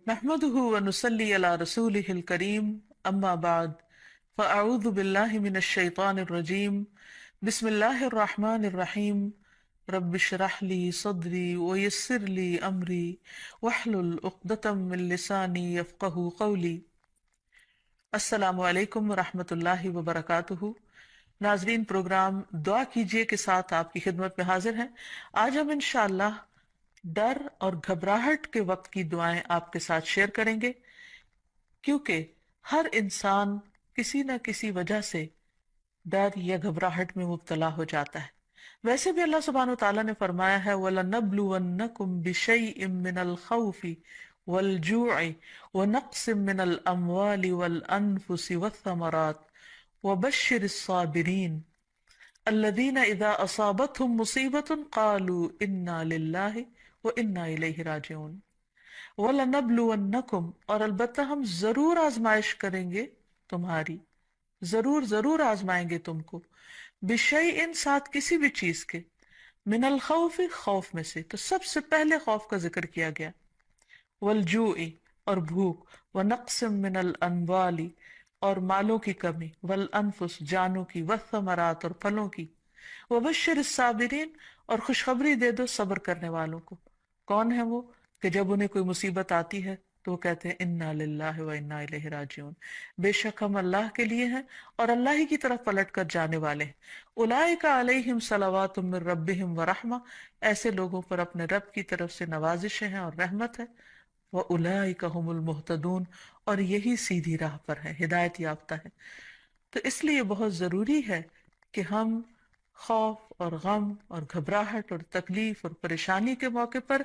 نحمده ونصلي على رسوله الكريم أما بعد فأعوذ بالله من الشيطان الرجيم بسم الله الرحمن الرحيم رب اشرح لي صدري ويسر لي أمري واحلل عقدة من لساني يفقه قولي۔ السلام علیکم ورحمۃ اللہ وبرکاتہ۔ ناظرین، پروگرام دعا کیجئے کے ساتھ آپ کی خدمت میں حاضر ہیں۔ آج ہم انشاءاللہ ڈر اور گھبراہٹ کے وقت کی دعائیں آپ کے ساتھ شیئر کریں گے، کیونکہ ہر انسان کسی نہ کسی وجہ سے ڈر یا گھبراہٹ میں مبتلا ہو جاتا ہے۔ ویسے بھی اللہ سبحانہ وتعالیٰ نے فرمایا ہے وَلَنَبْلُوَنَّكُمْ بِشَيْءٍ مِّنَ الْخَوْفِ وَالْجُوعِ وَنَقْصٍ مِّنَ الْأَمْوَالِ وَالْأَنفُسِ وَالثَّمَرَاتِ وَبَشِّرِ الصَّابِرِينَ الَّذِينَ إِذَا أَصَابَتْهُمْ مُصِيبَةٌ قَالُوا إِنَّا لِلَّهِ وَإِنَّا إِلَيْهِ رَاجِعُونَ۔ وَلَنَبْلُوَنَّكُمْ، اور البتہ ہم ضرور آزمائش کریں گے تمہاری، ضرور آزمائیں گے تم کو، بشیء، ساتھ کسی بھی چیز کے، من الخوف، خوف میں سے، تو سب سے پہلے خوف کا ذکر کیا گیا، والجوع، اور بھوک، ونقص من الاموال، اور مالوں کی کمی، والانفس، جانوں کی، والثمرات، اور پھلوں کی، وبشر الصابرین، اور خوشخبری دے دو صبر کرنے والوں کو۔ کون ہے وہ کہ جب انہیں کوئی مصیبت آتی ہے تو وہ کہتے ہیں انا للہ و انا الیہ راجعون، بے شک ہم اللہ کے لیے ہیں اور اللہ ہی کی طرف پلٹ کر جانے والے ہیں۔ اولئک علیہم صلوات من ربہم ورحمہ، ایسے لوگوں پر اپنے رب کی طرف سے نوازشیں ہیں اور رحمت ہے۔ واولئک هم المہتدون، اور یہی سیدھی راہ پر ہے، ہدایت یافتہ ہے۔ تو اس لیے بہت ضروری ہے کہ ہم خوف اور غم اور گھبراہٹ اور تکلیف اور پریشانی کے موقع پر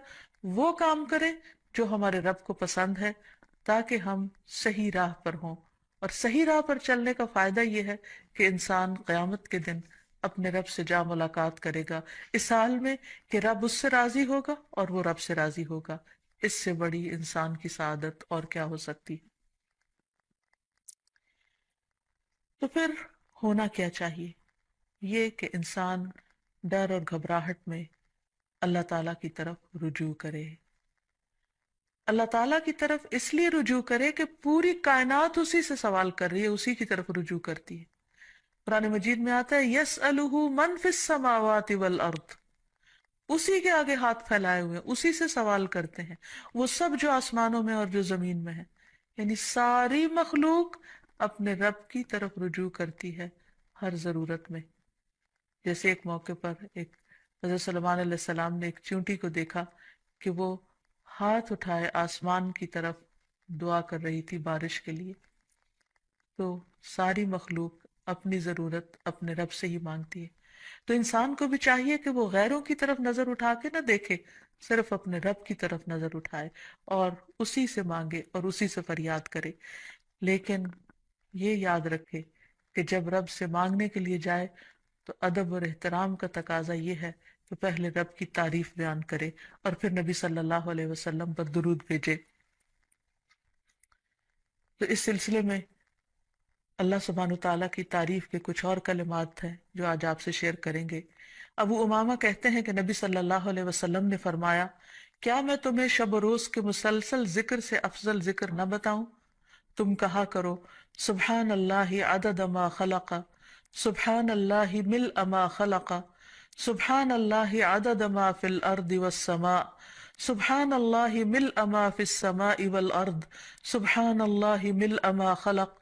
وہ کام کریں جو ہمارے رب کو پسند ہے، تاکہ ہم صحیح راہ پر ہوں۔ اور صحیح راہ پر چلنے کا فائدہ یہ ہے کہ انسان قیامت کے دن اپنے رب سے جا ملاقات کرے گا، اس حال میں کہ رب اس سے راضی ہوگا اور وہ رب سے راضی ہوگا۔ اس سے بڑی انسان کی سعادت اور کیا ہو سکتی ہے؟ تو پھر ہونا کیا چاہیے؟ یہ کہ انسان ڈر اور گھبراہٹ میں اللہ تعالیٰ کی طرف رجوع کرے۔ اللہ تعالیٰ کی طرف اس لیے رجوع کرے کہ پوری کائنات اسی سے سوال کر رہی ہے، اسی کی طرف رجوع کرتی ہے۔ قرآن مجید میں آتا ہے یسألہ من فی السماوات والارض، اسی کے آگے ہاتھ پھیلائے ہوئے ہیں، اسی سے سوال کرتے ہیں وہ سب جو آسمانوں میں اور جو زمین میں ہے۔ یعنی ساری مخلوق اپنے رب کی طرف رجوع کرتی ہے ہر ضرورت میں۔ جیسے ایک موقع پر ایک حضرت سلیمان علیہ السلام نے ایک چونٹی کو دیکھا کہ وہ ہاتھ اٹھائے آسمان کی طرف دعا کر رہی تھی بارش کے لیے۔ تو ساری مخلوق اپنی ضرورت اپنے رب سے ہی مانگتی ہے۔ تو انسان کو بھی چاہیے کہ وہ غیروں کی طرف نظر اٹھا کے نہ دیکھے، صرف اپنے رب کی طرف نظر اٹھائے اور اسی سے مانگے اور اسی سے فریاد کرے۔ لیکن یہ یاد رکھے کہ جب رب سے مانگنے کے لیے جائے تو ادب اور احترام کا تقاضا یہ ہے کہ پہلے رب کی تعریف بیان کرے اور پھر نبی صلی اللہ علیہ وسلم پر درود بھیجے۔ تو اس سلسلے میں اللہ سبحانہ تعالیٰ کی تعریف کے کچھ اور کلمات ہیں جو آج آپ سے شیئر کریں گے۔ ابو امامہ کہتے ہیں کہ نبی صلی اللہ علیہ وسلم نے فرمایا، کیا میں تمہیں شب و روز کے مسلسل ذکر سے افضل ذکر نہ بتاؤں؟ تم کہا کرو سبحان اللہ عدد ما خلق، سبحان اللہ ملء ما خلق، سبحان اللہ عدد ما فی الارض والسماء، سبحان اللہ ملء ما فی السماء والارض، سبحان اللہ ملء ما خلق،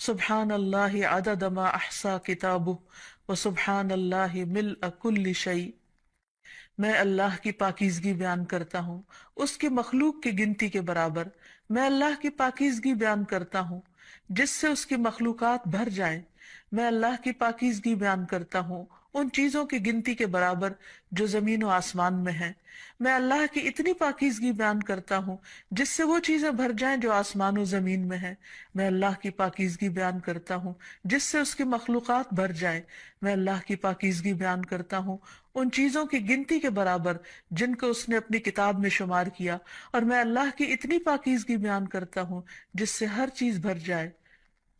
سبحان اللہ عدد ما احصا کتابہ، وسبحان اللہ ملء کل شیء۔ میں اللہ کی پاکیزگی بیان کرتا ہوں اس کی مخلوق کی گنتی کے برابر، میں اللہ کی پاکیزگی بیان کرتا ہوں جس سے اس کی مخلوقات بھر جائیں، میں اللہ کی پاکیزگی بیان کرتا ہوں ان چیزوں کی گنتی کے برابر جو زمین و آسمان میں ہیں، میں اللہ کی اتنی پاکیزگی بیان کرتا ہوں جس سے وہ چیزیں بھر جائیں جو آسمان و زمین میں ہیں، میں اللہ کی پاکیزگی بیان کرتا ہوں جس سے اس کی مخلوقات بھر جائیں، میں اللہ کی پاکیزگی بیان کرتا ہوں ان چیزوں کی گنتی کے برابر جن کو اس نے اپنی کتاب میں شمار کیا، اور میں اللہ کی اتنی پاکیزگی بیان کرتا ہوں جس سے ہر چیز بھر جائے۔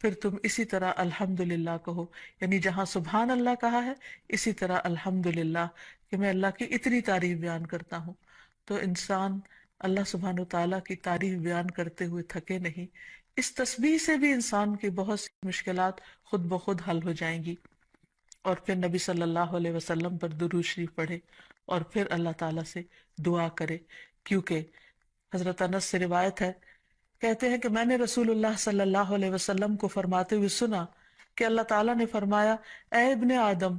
پھر تم اسی طرح الحمدللہ کہو، یعنی جہاں سبحان اللہ کہا ہے اسی طرح الحمدللہ کہ میں اللہ کی اتنی تعریف بیان کرتا ہوں۔ تو انسان اللہ سبحانہ تعالیٰ کی تعریف بیان کرتے ہوئے تھکے نہیں. اس تسبیح سے بھی انسان کی بہت سی مشکلات خود بخود حل ہو جائیں گی. اور پھر نبی صلی اللہ علیہ وسلم پر درود شریف پڑھے اور پھر اللہ تعالیٰ سے دعا کرے. کیونکہ حضرت انس سے روایت ہے، کہتے ہیں کہ میں نے رسول اللہ صلی اللہ علیہ وسلم کو فرماتے ہوئے سنا کہ اللہ تعالیٰ نے فرمایا، اے ابن آدم،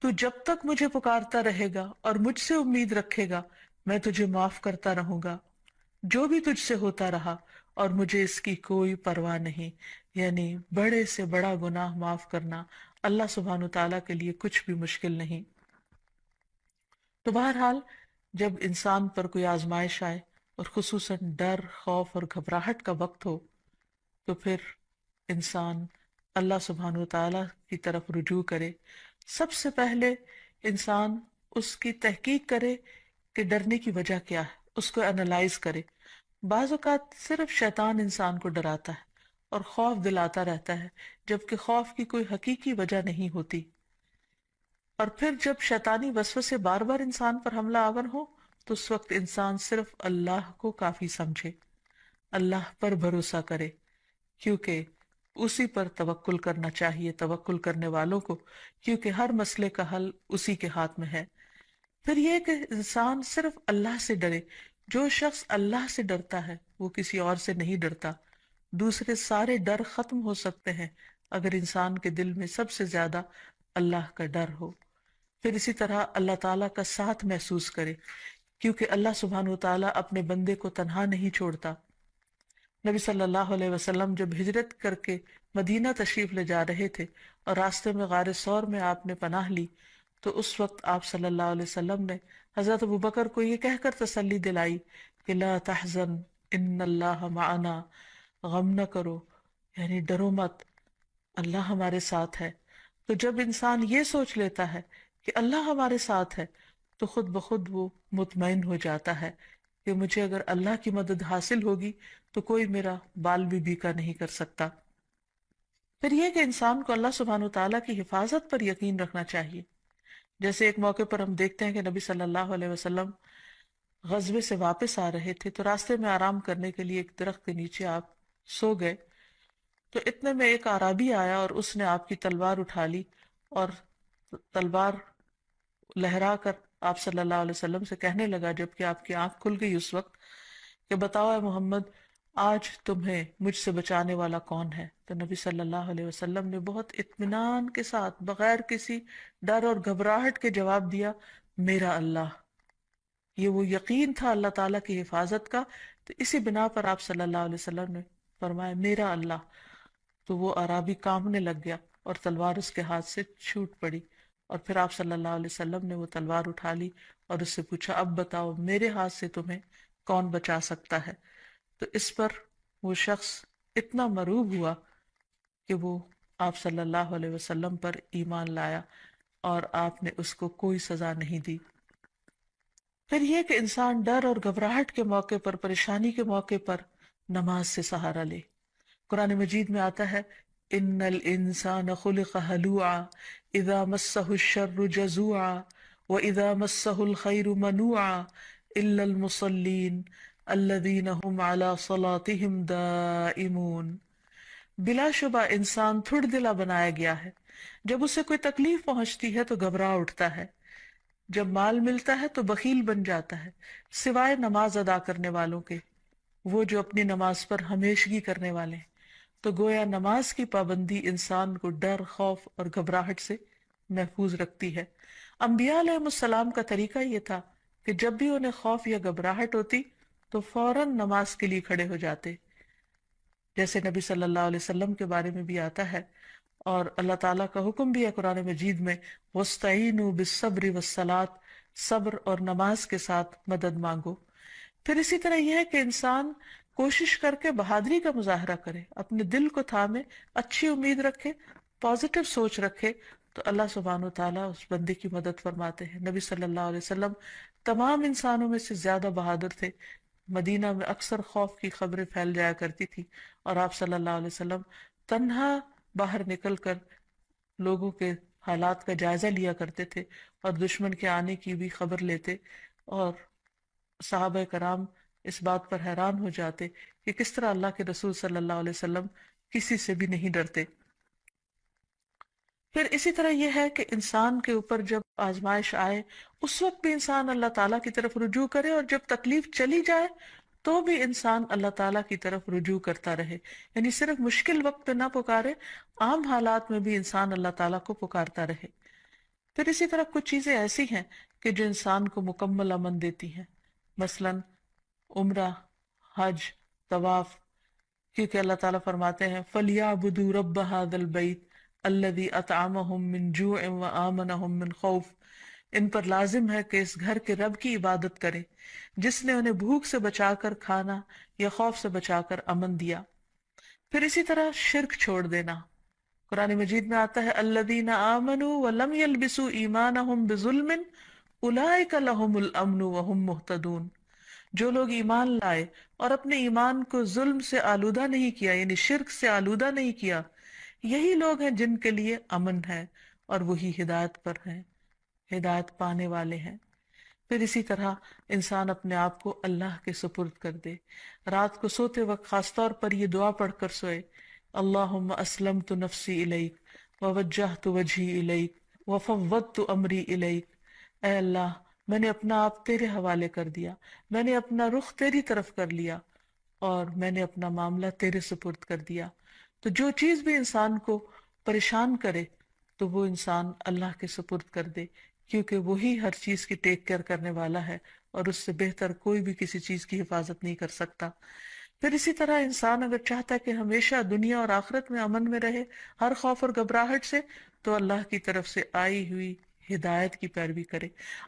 تو جب تک مجھے پکارتا رہے گا اور مجھ سے امید رکھے گا میں تجھے معاف کرتا رہوں گا جو بھی تجھ سے ہوتا رہا، اور مجھے اس کی کوئی پرواہ نہیں. یعنی بڑے سے بڑا گناہ معاف کرنا اللہ سبحانہ تعالیٰ کے لیے کچھ بھی مشکل نہیں. تو بہرحال جب انسان پر کوئی آزمائش آئے اور خصوصاً ڈر، خوف اور گھبراہٹ کا وقت ہو تو پھر انسان اللہ سبحانہ وتعالیٰ کی طرف رجوع کرے. سب سے پہلے انسان اس کی تحقیق کرے کہ ڈرنے کی وجہ کیا ہے، اس کو انالائز کرے. بعض اوقات صرف شیطان انسان کو ڈراتا ہے اور خوف دلاتا رہتا ہے، جبکہ خوف کی کوئی حقیقی وجہ نہیں ہوتی. اور پھر جب شیطانی وسوسے بار بار انسان پر حملہ آور ہو تو اس وقت انسان صرف اللہ کو کافی سمجھے، اللہ پر بھروسہ کرے، کیونکہ اسی پر توکل کرنا چاہیے توکل کرنے والوں کو، کیونکہ ہر مسئلے کا حل اسی کے ہاتھ میں ہے. پھر یہ کہ انسان صرف اللہ سے ڈرے. جو شخص اللہ سے ڈرتا ہے وہ کسی اور سے نہیں ڈرتا. دوسرے سارے ڈر ختم ہو سکتے ہیں اگر انسان کے دل میں سب سے زیادہ اللہ کا ڈر ہو. پھر اسی طرح اللہ تعالیٰ کا ساتھ محسوس کرے، کیونکہ اللہ سبحانہ وتعالیٰ اپنے بندے کو تنہا نہیں چھوڑتا. نبی صلی اللہ علیہ وسلم جب ہجرت کر کے مدینہ تشریف لے جا رہے تھے اور راستے میں غار ثور میں آپ نے پناہ لی تو اس وقت آپ صلی اللہ علیہ وسلم نے حضرت ابوبکر کو یہ کہہ کر تسلی دلائی کہ لا تحزن ان اللہ معنا، غم نہ کرو، یعنی ڈرو مت، اللہ ہمارے ساتھ ہے. تو جب انسان یہ سوچ لیتا ہے کہ اللہ ہمارے ساتھ ہے تو خود بخود وہ مطمئن ہو جاتا ہے کہ مجھے اگر اللہ کی مدد حاصل ہوگی تو کوئی میرا بال بھی بیکا نہیں کر سکتا. پھر یہ کہ انسان کو اللہ سبحانہ وتعالیٰ کی حفاظت پر یقین رکھنا چاہیے. جیسے ایک موقع پر ہم دیکھتے ہیں کہ نبی صلی اللہ علیہ وسلم غزوے سے واپس آ رہے تھے تو راستے میں آرام کرنے کے لیے ایک درخت کے نیچے آپ سو گئے. تو اتنے میں ایک اعرابی آیا اور اس نے آپ کی تلوار اٹھا لی اور تلوار لہرا کر آپ صلی اللہ علیہ وسلم سے کہنے لگا، جبکہ آپ کی آنکھ کھل گئی اس وقت، کہ بتاؤ اے محمد، آج تمہیں مجھ سے بچانے والا کون ہے؟ تو نبی صلی اللہ علیہ وسلم نے بہت اطمینان کے ساتھ بغیر کسی ڈر اور گھبراہٹ کے جواب دیا، میرا اللہ. یہ وہ یقین تھا اللہ تعالیٰ کی حفاظت کا. تو اسی بنا پر آپ صلی اللہ علیہ وسلم نے فرمایا میرا اللہ. تو وہ اعرابی کانپنے لگ گیا اور تلوار اس کے ہاتھ سے چھوٹ پڑی. اور پھر آپ صلی اللہ علیہ وسلم نے وہ تلوار اٹھا لی اور اس سے پوچھا، اب بتاؤ میرے ہاتھ سے تمہیں کون بچا سکتا ہے؟ تو اس پر وہ شخص اتنا مرعوب ہوا کہ وہ آپ صلی اللہ علیہ وسلم پر ایمان لایا اور آپ نے اس کو کوئی سزا نہیں دی. پھر یہ کہ انسان ڈر اور گھبراہٹ کے موقع پر، پریشانی کے موقع پر نماز سے سہارا لے. قرآن مجید میں آتا ہے، ان الانسان خلق ہلوعا اذا مسہ الشر جزوعا واذا مسہ الخیر منوعا الا المصلین الذین هم علی صلاتهم دائمون. بلا شبہ انسان تھڑ دلا بنایا گیا ہے، جب اسے کوئی تکلیف پہنچتی ہے تو گھبرا اٹھتا ہے، جب مال ملتا ہے تو بخیل بن جاتا ہے، سوائے نماز ادا کرنے والوں کے، وہ جو اپنی نماز پر ہمیشگی کرنے والے ہیں. تو گویا نماز کی پابندی انسان کو ڈر، خوف اور گھبراہٹ سے محفوظ رکھتی ہے. انبیاء علیہ السلام کا طریقہ یہ تھا کہ جب بھی انہیں خوف یا گھبراہٹ ہوتی تو فوراً نماز کے لیے کھڑے ہو جاتے، جیسے نبی صلی اللہ علیہ وسلم کے بارے میں بھی آتا ہے اور اللہ تعالیٰ کا حکم بھی ہے قرآن مجید میں، وَاسْتَعِینُوا بِالصَّبْرِ وَالصَّلَاةِ، صبر اور نماز کے ساتھ مدد مانگو. پھر اسی طرح یہ ہے کہ انسان کوشش کر کے بہادری کا مظاہرہ کرے، اپنے دل کو تھامے، اچھی امید رکھے، پازیٹیو سوچ رکھے، تو اللہ سبحانہ وتعالیٰ اس بندے کی مدد فرماتے ہیں. نبی صلی اللہ علیہ وسلم تمام انسانوں میں سے زیادہ بہادر تھے. مدینہ میں اکثر خوف کی خبریں پھیل جایا کرتی تھی اور آپ صلی اللہ علیہ وسلم تنہا باہر نکل کر لوگوں کے حالات کا جائزہ لیا کرتے تھے اور دشمن کے آنے کی بھی خبر لیتے، اور صحابہ کرام اس بات پر حیران ہو جاتے کہ کس طرح اللہ کے رسول صلی اللہ علیہ وسلم کسی سے بھی نہیں ڈرتے۔ پھر اسی طرح یہ ہے کہ انسان کے اوپر جب آزمائش آئے اس وقت بھی انسان اللہ تعالیٰ کی طرف رجوع کرے، اور جب تکلیف چلی جائے تو بھی انسان اللہ تعالیٰ کی طرف رجوع کرتا رہے، یعنی صرف مشکل وقت پہ نہ پکارے، عام حالات میں بھی انسان اللہ تعالیٰ کو پکارتا رہے۔ پھر اسی طرح کچھ چیزیں ایسی ہیں کہ جو انسان کو مکمل امن دیتی ہیں، مثلاً عمرہ، حج، طواف، کیونکہ اللہ تعالیٰ فرماتے ہیں فَلْيَعْبُدُوا رَبَّ هَذَا الْبَيْتِ الَّذِي أَطْعَمَهُم مِّن جُوعٍ وَآمَنَهُم مِّن خَوْفٍ، ان پر لازم ہے کہ اس گھر کے رب کی عبادت کریں جس نے انہیں بھوک سے بچا کر کھانا یا خوف سے بچا کر امن دیا۔ پھر اسی طرح شرک چھوڑ دینا، قرآن مجید میں آتا ہے الَّذِينَ آمَنُوا وَلَمْ يَلْبِسُوا إِيمَانَهُم بِظُلْمٍ أُولَٰئِكَ لَهُمُ الْأَمْنُ وَهُمْ مُهْتَدُونَ، جو لوگ ایمان لائے اور اپنے ایمان کو ظلم سے آلودہ نہیں کیا، یعنی شرک سے آلودہ نہیں کیا، یہی لوگ ہیں جن کے لیے امن ہے اور وہی ہدایت پر ہیں، ہدایت پانے والے ہیں۔ پھر اسی طرح انسان اپنے آپ کو اللہ کے سپرد کر دے، رات کو سوتے وقت خاص طور پر یہ دعا پڑھ کر سوئے، اللہم اسلمت نفسی الیک ووجہت وجہی الیک وفوضت امری الیک، اے اللہ میں نے اپنا آپ تیرے حوالے کر دیا، میں نے اپنا رخ تیری طرف کر لیا اور میں نے اپنا معاملہ تیرے سپرد کر دیا۔ تو جو چیز بھی انسان کو پریشان کرے تو وہ انسان اللہ کے سپرد کر دے، کیونکہ وہی ہر چیز کی ٹیک کیئر کرنے والا ہے اور اس سے بہتر کوئی بھی کسی چیز کی حفاظت نہیں کر سکتا۔ پھر اسی طرح انسان اگر چاہتا ہے کہ ہمیشہ دنیا اور آخرت میں امن میں رہے، ہر خوف اور گھبراہٹ سے، تو اللہ کی طرف سے آئی ہوئی ہدایت کی پیروی کرے۔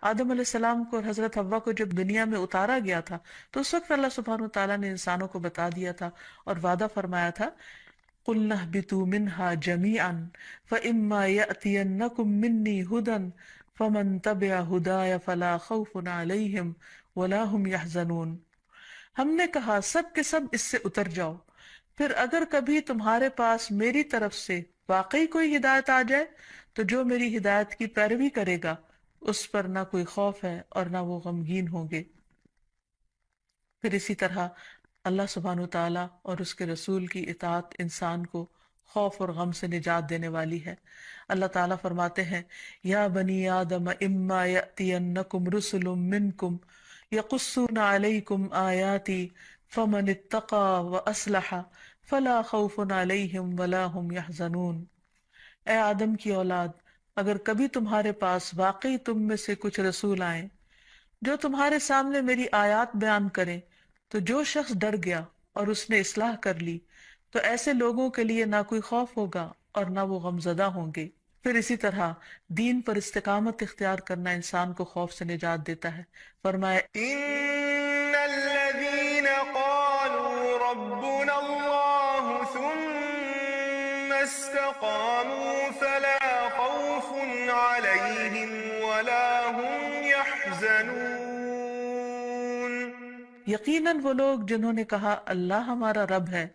آدم علیہ السلام کو اور حضرت حوا کو جب دنیا میں اتارا گیا تھا تو اس وقت اللہ سبحانہ وتعالیٰ نے انسانوں کو بتا دیا تھا اور وعدہ فرمایا تھا قُلْنَا اهْبِطُوا مِنْهَا جَمِيعًا فَإِمَّا يَأْتِيَنَّكُم مِّنِّي هُدًى فَمَن تَبِعَ هُدَايَ فَلَا خَوْفٌ عَلَيْهِمْ وَلَا هُمْ يَحْزَنُونَ، ہم نے کہا سب کے سب اس سے اتر جاؤ، پھر اگر کبھی تمہارے پاس میری طرف سے واقعی کوئی ہدایت آ جائے تو جو میری ہدایت کی پیروی کرے گا اس پر نہ کوئی خوف ہے اور نہ وہ غمگین ہوں گے۔ پھر اسی طرح اللہ سبحانہ وتعالیٰ اور اس کے رسول کی اطاعت انسان کو خوف اور غم سے نجات دینے والی ہے۔ اللہ تعالیٰ فرماتے ہیں یا بنی آدم اما یأتینکم رسل منکم یقصون علیکم آیاتی فمن اتقى واصلح فلا خوف علیہم ولا هم يحزنون، اے آدم کی اولاد اگر کبھی تمہارے پاس واقعی تم میں سے کچھ رسول آئیں جو تمہارے سامنے میری آیات بیان کریں، تو جو شخص ڈر گیا اور اس نے اصلاح کر لی تو ایسے لوگوں کے لیے نہ کوئی خوف ہوگا اور نہ وہ غمزدہ ہوں گے۔ پھر اسی طرح دین پر استقامت اختیار کرنا انسان کو خوف سے نجات دیتا ہے۔ فرمایا ان الذين قالوا ربنا الله ثم استقاموا فلا خوف عليهم ولا هم يحزنون، یقیناً وہ لوگ جنہوں نے کہا اللہ ہمارا رب ہے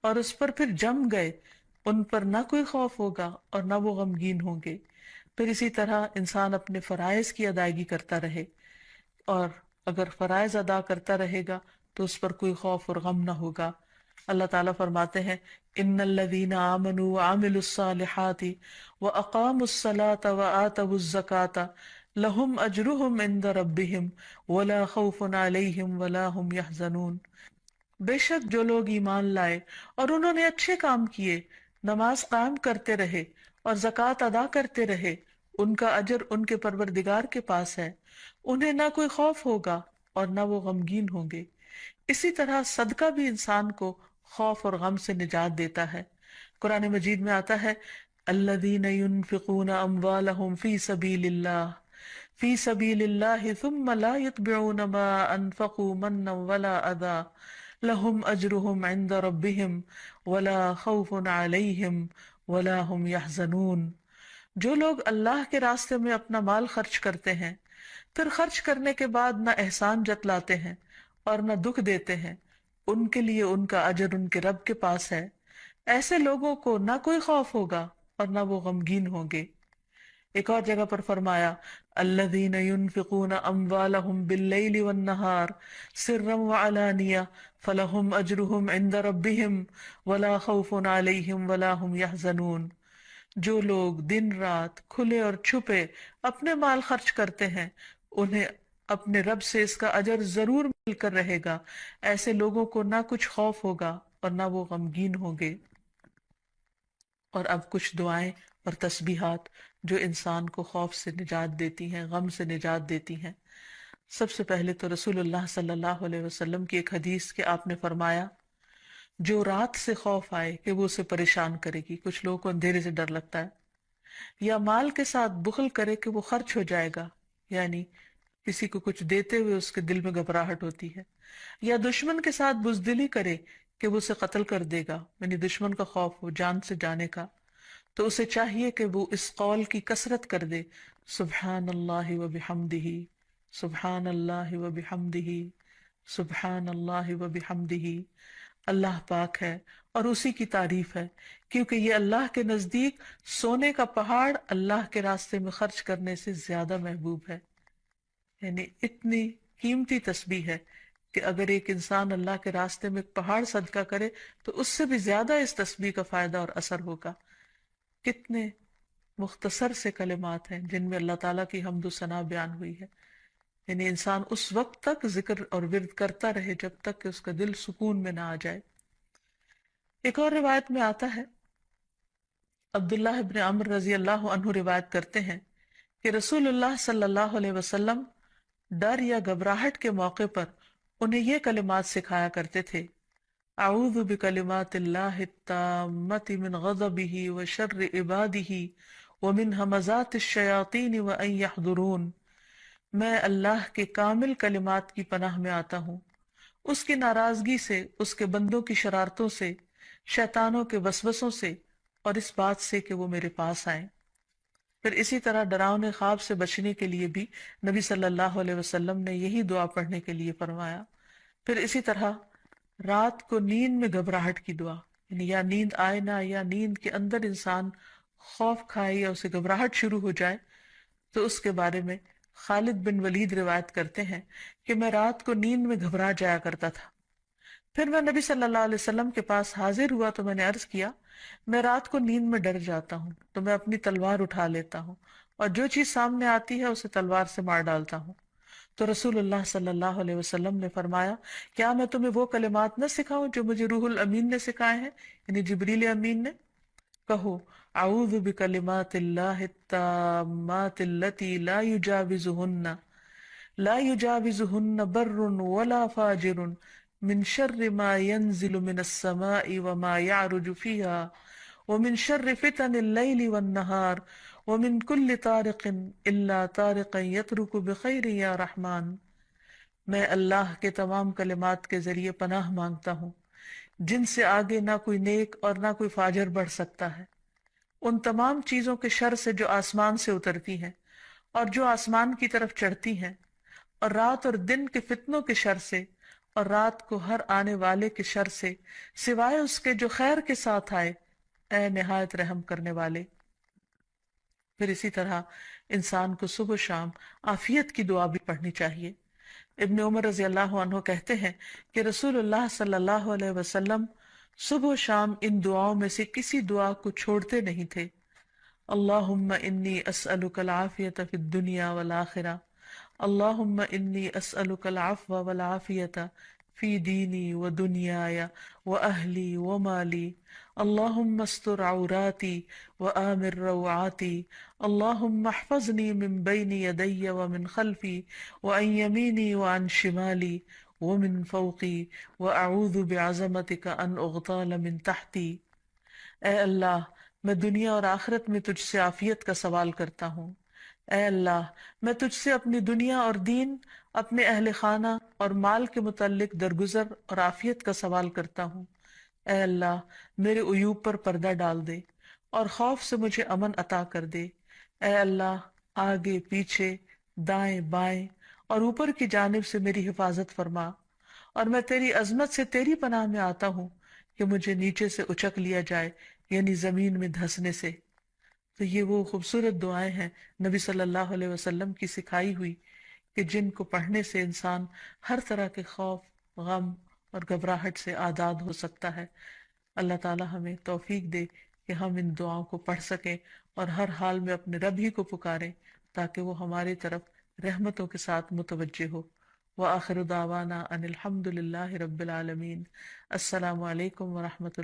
اور اس پر پھر جم گئے، ان پر نہ کوئی خوف ہوگا اور نہ وہ غمگین ہوں گے۔ پھر اسی طرح انسان اپنے فرائض کی ادائیگی کرتا رہے، اور اگر فرائض ادا کرتا رہے گا تو اس پر کوئی خوف اور غم نہ ہوگا۔ اللہ تعالیٰ فرماتے ہیں ان الذین آمنوا وعملوا الصالحات واقاموا الصلاة وآتوا الزکاة لہم اجرہم عند ربہم ولا خوف علیہم ولا ہم یحزنون، بے شک جو لوگ ایمان لائے اور انہوں نے اچھے کام کیے، نماز قائم کرتے رہے اور زکوٰۃ ادا کرتے رہے، ان کا اجر ان کے پروردگار کے پاس ہے، انہیں نہ کوئی خوف ہوگا اور نہ وہ غمگین ہوں گے۔ اسی طرح صدقہ بھی انسان کو خوف اور غم سے نجات دیتا ہے۔ قرآن مجید میں آتا ہے الذین ينفقون اموالهم فی سبیل اللہ ثم لا يتبعون ما انفقوا منا ولا اذى لهم اجرهم عند ربهم ولا خوف عليهم ولا هم يحزنون، جو لوگ اللہ کے راستے میں اپنا مال خرچ کرتے ہیں پھر خرچ کرنے کے بعد نہ احسان جتلاتے ہیں اور نہ دکھ دیتے ہیں، ان کے لیے ان کا اجر ان کے رب کے پاس ہے، ایسے لوگوں کو نہ کوئی خوف ہوگا اور نہ وہ غمگین ہوں گے۔ ایک اور جگہ پر فرمایا الذین ينفقون اموالهم باللیل والنہار سرا وعلانیہ فلہم اجرہم عند ربہم ولا خوف علیہم ولا ہم یحزنون، جو لوگ دن رات کھلے اور چھپے اپنے مال خرچ کرتے ہیں انہیں اپنے رب سے اس کا اجر ضرور مل کر رہے گا، ایسے لوگوں کو نہ کچھ خوف ہوگا اور نہ وہ غمگین ہوں گے۔ اور اب کچھ دعائیں اور تسبیحات جو انسان کو خوف سے نجات دیتی ہیں، غم سے نجات دیتی ہیں۔ سب سے پہلے تو رسول اللہ صلی اللہ علیہ وسلم کی ایک حدیث کہ آپ نے فرمایا جو رات سے خوف آئے کہ وہ اسے پریشان کرے گی، کچھ لوگوں کو اندھیرے سے ڈر لگتا ہے، یا مال کے ساتھ بخل کرے کہ وہ خرچ ہو جائے گا، یعنی کسی کو کچھ دیتے ہوئے اس کے دل میں گھبراہٹ ہوتی ہے، یا دشمن کے ساتھ بزدلی کرے کہ وہ اسے قتل کر دے گا، یعنی دشمن کا خوف ہو جان سے جانے کا، تو اسے چاہیے کہ وہ اس قول کی کثرت کر دے سبحان اللہ و بحمدہ، سبحان اللہ و بحمدہ، سبحان اللہ و بحمدہ۔ اللہ پاک ہے اور اسی کی تعریف ہے، کیونکہ یہ اللہ کے نزدیک سونے کا پہاڑ اللہ کے راستے میں خرچ کرنے سے زیادہ محبوب ہے۔ یعنی اتنی قیمتی تسبیح ہے کہ اگر ایک انسان اللہ کے راستے میں ایک پہاڑ صدقہ کرے تو اس سے بھی زیادہ اس تسبیح کا فائدہ اور اثر ہوگا۔ کتنے مختصر سے کلمات ہیں جن میں اللہ تعالیٰ کی حمد و ثنا بیان ہوئی ہے، یعنی انسان اس وقت تک ذکر اور ورد کرتا رہے جب تک کہ اس کا دل سکون میں نہ آ جائے۔ ایک اور روایت میں آتا ہے، عبداللہ ابن عمر رضی اللہ عنہ روایت کرتے ہیں کہ رسول اللہ صلی اللہ علیہ وسلم ڈر یا گھبراہٹ کے موقع پر انہیں یہ کلمات سکھایا کرتے تھے، اعوذ بکلمات اللہ التامۃ من غضبہ وشر عبادہ ومن ہمزات الشیاطین وان یحضرون، میں اللہ کے کامل کلمات کی پناہ میں آتا ہوں، اس کی ناراضگی سے، اس کے بندوں کی شرارتوں سے، شیطانوں کے وسوسوں سے، اور اس بات سے کہ وہ میرے پاس آئیں۔ پھر اسی طرح ڈراؤنے خواب سے بچنے کے لیے بھی نبی صلی اللہ علیہ وسلم نے یہی دعا پڑھنے کے لیے فرمایا۔ پھر اسی طرح رات کو نیند میں گھبراہٹ کی دعا، یعنی یا نیند آئے نہ، یا نیند کے اندر انسان خوف کھائے یا اسے گھبراہٹ شروع ہو جائے، تو اس کے بارے میں خالد بن ولید روایت کرتے ہیں کہ میں رات کو نیند میں گھبرا جایا کرتا تھا، پھر میں نبی صلی اللہ علیہ وسلم کے پاس حاضر ہوا تو میں نے عرض کیا میں رات کو نیند میں ڈر جاتا ہوں تو میں اپنی تلوار اٹھا لیتا ہوں اور جو چیز سامنے آتی ہے اسے تلوار سے مار ڈالتا ہوں۔ تو رسول اللہ صلی اللہ علیہ وسلم نے فرمایا کیا میں تمہیں وہ کلمات نہ سکھاؤں جو مجھے روح الامین نے سکھائے ہیں، یعنی جبریل امین نے؟ کہو اعوذ بکلمات اللہ التامات التی لا يجاوزهن بر ولا فاجر من شر ما ينزل من السماء وما يعرج فيها ومن شر فتن الليل والنهار ومن كل طارق الا طارقا يطرق بخير يا رحمن۔ میں اللہ کے تمام کلمات کے ذریعے پناہ مانگتا ہوں جن سے آگے نہ کوئی نیک اور نہ کوئی فاجر بڑھ سکتا ہے، ان تمام چیزوں کے شر سے جو آسمان سے اترتی ہیں اور جو آسمان کی طرف چڑھتی ہیں، اور رات اور دن کے فتنوں کے شر سے، اور رات کو ہر آنے والے کے شر سے، سوائے اس کے جو خیر کے ساتھ آئے، اے نہایت رحم کرنے والے۔ پھر اسی طرح انسان کو صبح و شام عافیت کی دعا بھی پڑھنی چاہیے۔ ابن عمر رضی اللہ عنہ کہتے ہیں کہ رسول اللہ صلی اللہ علیہ وسلم صبح و شام ان دعاؤں میں سے کسی دعا کو چھوڑتے نہیں تھے۔ اللہم انی اسألک العافیۃ فی الدنیا والآخرہ، اللہم انی اسألک العفو والعافیۃ فی دینی و دنیای و اہلی و مالی، اللہم استر عوراتی و آمر روعاتی، اللہم احفظنی من بین یدی و من خلفی و عن یمینی و عن شمالی ومن فوقی واعوذ بعظمتک ان اغتال من تحتی۔ اے اللہ میں دنیا اور آخرت میں تجھ سے عافیت کا سوال کرتا ہوں۔ اے اللہ میں تجھ سے اپنی دنیا اور دین، اپنے اہل خانہ اور مال کے متعلق درگزر اور عافیت کا سوال کرتا ہوں۔ اے اللہ میرے عیوب پر پردہ ڈال دے اور خوف سے مجھے امن عطا کر دے۔ اے اللہ آگے پیچھے دائیں بائیں اور اوپر کی جانب سے میری حفاظت فرما، اور میں تیری عظمت سے تیری پناہ میں آتا ہوں کہ مجھے نیچے سے اچک لیا جائے، یعنی زمین میں دھسنے سے۔ تو یہ وہ خوبصورت دعائیں ہیں نبی صلی اللہ علیہ وسلم کی سکھائی ہوئی، کہ جن کو پڑھنے سے انسان ہر طرح کے خوف، غم اور گھبراہٹ سے آزاد ہو سکتا ہے۔ اللہ تعالی ہمیں توفیق دے کہ ہم ان دعاؤں کو پڑھ سکیں اور ہر حال میں اپنے رب ہی کو پکاریں، تاکہ وہ ہماری طرف رحمتوں کے ساتھ متوجہ ہو۔ وآخر دعوانا ان الحمد للہ رب العالمین۔ السلام علیکم ورحمۃ